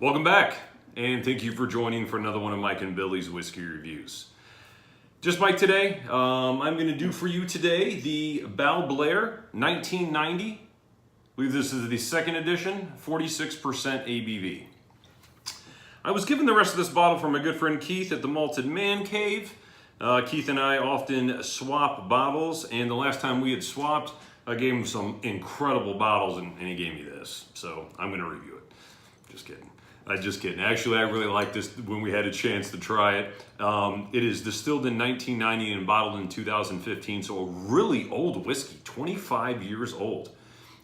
Welcome back, and thank you for joining for another one of Mike and Billy's Whiskey Reviews. Just Mike today, I'm going to do for you today the Bal Blair 1990. I believe this is the second edition, 46% ABV. I was given the rest of this bottle from my good friend Keith at the Malted Man Cave. Keith and I often swap bottles, and the last time we had swapped, I gave him some incredible bottles, and he gave me this. So I'm going to review it. Just kidding. Just kidding. Actually, I really liked this when we had a chance to try it. It is distilled in 1990 and bottled in 2015, so a really old whiskey, 25 years old.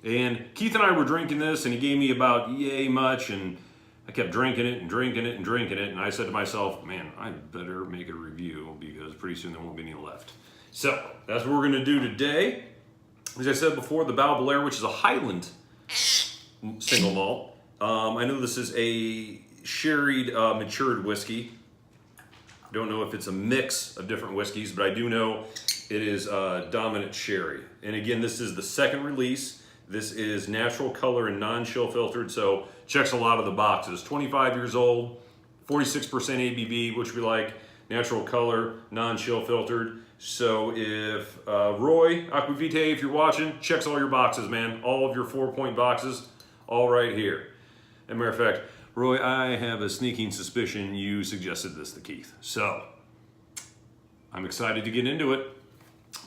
And Keith and I were drinking this, and he gave me about yay much, and I kept drinking it and drinking it and drinking it, and I said to myself, man, I better make a review because pretty soon there won't be any left. So that's what we're going to do today. As I said before, the Bal Blair, which is a Highland single malt. I know this is a sherried, matured whiskey. I don't know if it's a mix of different whiskeys, but I do know it is dominant sherry. And again, this is the second release. This is natural color and non-chill filtered, so checks a lot of the boxes. 25 years old, 46% ABV, which we like. Natural color, non-chill filtered. So if Roy Aquavitae, if you're watching, checks all your boxes, man. All of your 4-point boxes, all right here. As a matter of fact, Roy, I have a sneaking suspicion you suggested this to Keith. So, I'm excited to get into it.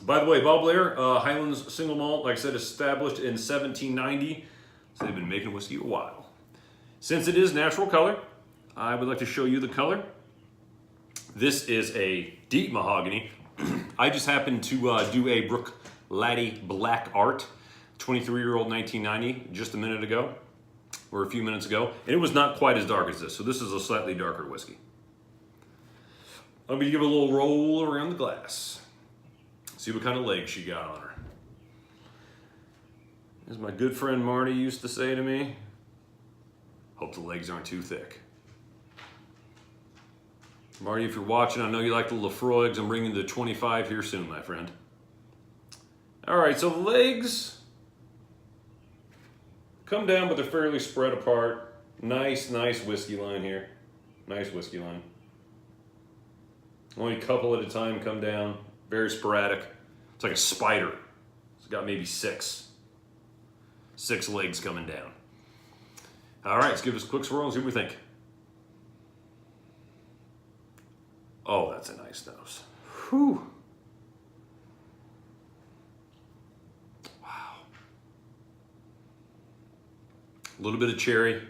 By the way, Bal Blair, Highlands single malt, like I said, established in 1790. So they've been making whiskey a while. Since it is natural color, I would like to show you the color. This is a deep mahogany. I just happened to do a Bruichladdich Black Art, 23-year-old 1990, just a minute ago. Or a few minutes ago, and it was not quite as dark as this, so this is a slightly darker whiskey. I'm going to give it a little roll around the glass. See what kind of legs she got on her. As my good friend Marty used to say to me, hope the legs aren't too thick. Marty, if you're watching, I know you like the Laphroaigs. I'm bringing the 25 here soon, my friend. All right, so the legs come down, but they're fairly spread apart. Nice whiskey line here. Nice whiskey line. Only a couple at a time come down. Very sporadic. It's like a spider. It's got maybe six legs coming down. All right, let's give this a quick swirl and see what we think. Oh, that's a nice nose. Whew. A little bit of cherry,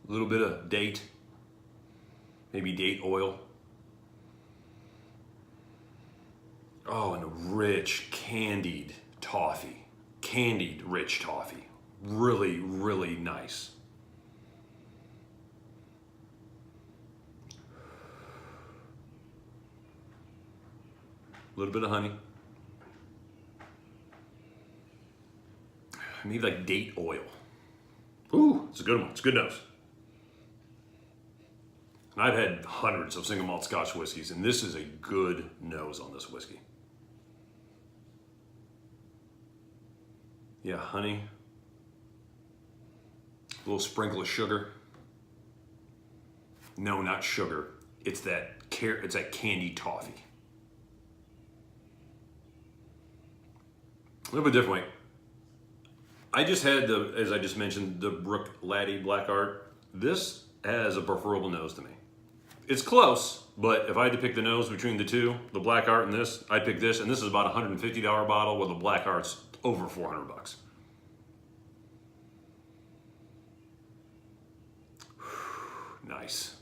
a little bit of date, maybe date oil. Oh, and a rich candied toffee, candied rich toffee. Really, really nice. A little bit of honey. I need like date oil. Ooh, it's a good one. It's a good nose. And I've had hundreds of single malt Scotch whiskeys, and this is a good nose on this whiskey. Yeah, honey. A little sprinkle of sugar. No, not sugar. It's that candy toffee. A little bit different way. I just had as I just mentioned, the Bruichladdich Black Art. This has a preferable nose to me. It's close, but if I had to pick the nose between the two, the Black Art and this, I'd pick this, and this is about a $150 bottle, where the Black Art's over $400. Nice.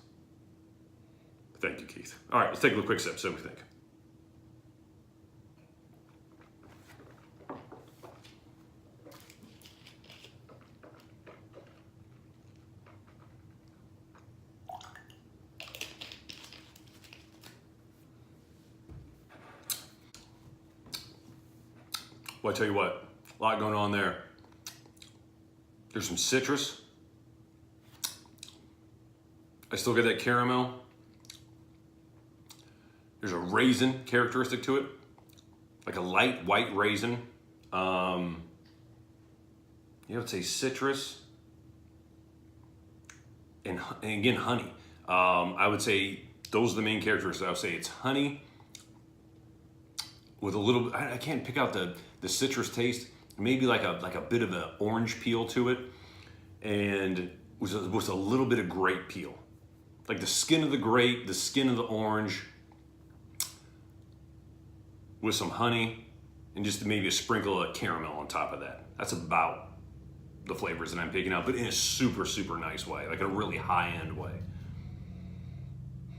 Thank you, Keith. All right, let's take a quick sip, see what we think. Well, I tell you what, a lot going on there. There's some citrus. I still get that caramel. There's a raisin characteristic to it, like a light white raisin. You would say citrus, and again, honey. I would say those are the main characteristics. I would say it's honey with a little, I can't pick out the citrus taste, maybe like a bit of an orange peel to it, and with a little bit of grape peel. Like the skin of the grape, the skin of the orange, with some honey, and just maybe a sprinkle of caramel on top of that. That's about the flavors that I'm picking out, but in a super, super nice way, like a really high-end way.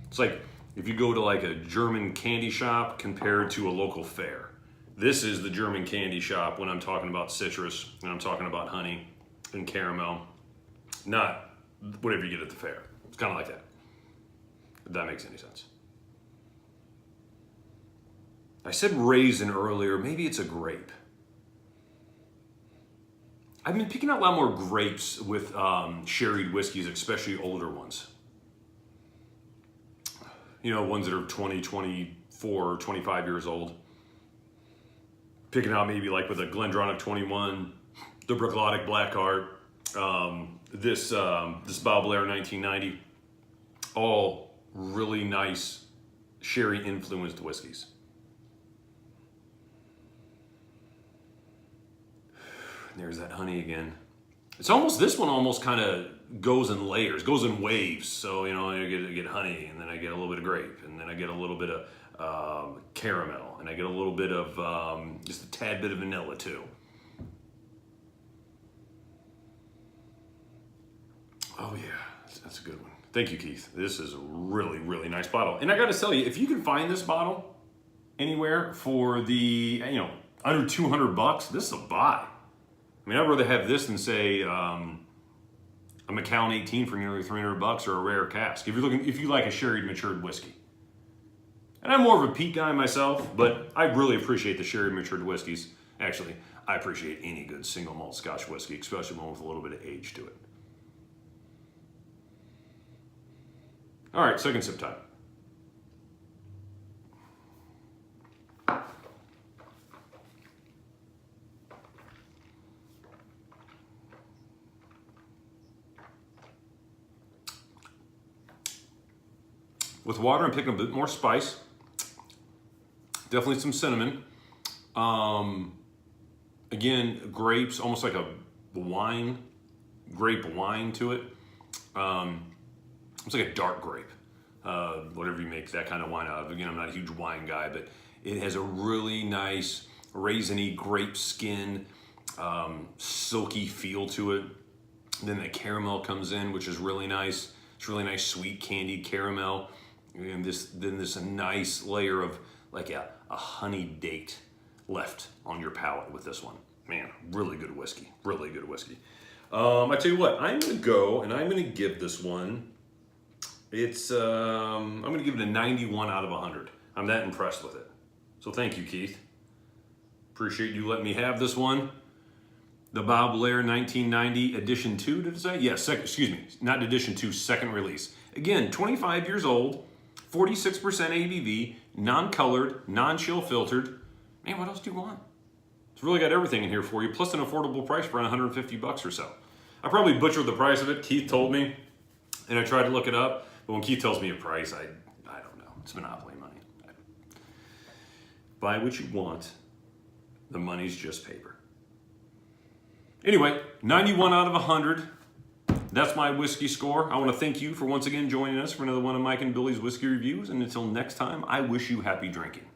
It's like if you go to like a German candy shop compared to a local fair. This is the German candy shop when I'm talking about citrus, when I'm talking about honey and caramel, not whatever you get at the fair. It's kind of like that, if that makes any sense. I said raisin earlier, maybe it's a grape. I've been picking out a lot more grapes with sherried whiskeys, especially older ones. You know, ones that are 20, 24, 25 years old. Picking out maybe like with a Glendronach 21, the Bruichladdich Blackheart, this Balblair 1990, all really nice sherry influenced whiskeys. There's that honey again. It's almost, this one almost kind of goes in layers, goes in waves. So, you know, I get honey, and then I get a little bit of grape, and then I get a little bit of caramel, and I get a little bit of just a tad bit of vanilla too. Oh yeah, that's a good one. Thank you, Keith. This is a really, really nice bottle. And I got to tell you, if you can find this bottle anywhere for the, you know, under $200, this is a buy. I mean, I'd rather have this than say a Macallan 18 for nearly $300 or a rare cask. If you like a sherry matured whiskey. And I'm more of a peat guy myself, but I really appreciate the sherry matured whiskeys. Actually, I appreciate any good single malt Scotch whiskey, especially one with a little bit of age to it. All right, second sip time. With water, I'm picking a bit more spice. Definitely some cinnamon. Again, grapes, almost like a wine, grape wine to it. It's like a dark grape, whatever you make that kind of wine out of. Again, I'm not a huge wine guy, but it has a really nice raisiny grape skin, silky feel to it. Then the caramel comes in, which is really nice. It's really nice, sweet candied caramel. And then this nice layer of like a honey date left on your palate with this one. Man, really good whiskey, really good whiskey. I tell you what, I'm gonna go and I'm gonna give this one, I'm gonna give it a 91 out of 100. I'm that impressed with it. So thank you, Keith. Appreciate you letting me have this one. The Balblair 1990 edition 2, did it say? Yes, excuse me, not edition 2, second release. Again, 25 years old, 46% ABV, non-colored, non-chill filtered. Man, what else do you want? It's really got everything in here for you, plus an affordable price for around $150 or so. I probably butchered the price of it. Keith told me, and I tried to look it up. But when Keith tells me a price, I don't know. It's monopoly money. Buy what you want. The money's just paper. Anyway, 91 out of 100. That's my whiskey score. I want to thank you for once again joining us for another one of Mike and Billy's Whiskey Reviews. And until next time, I wish you happy drinking.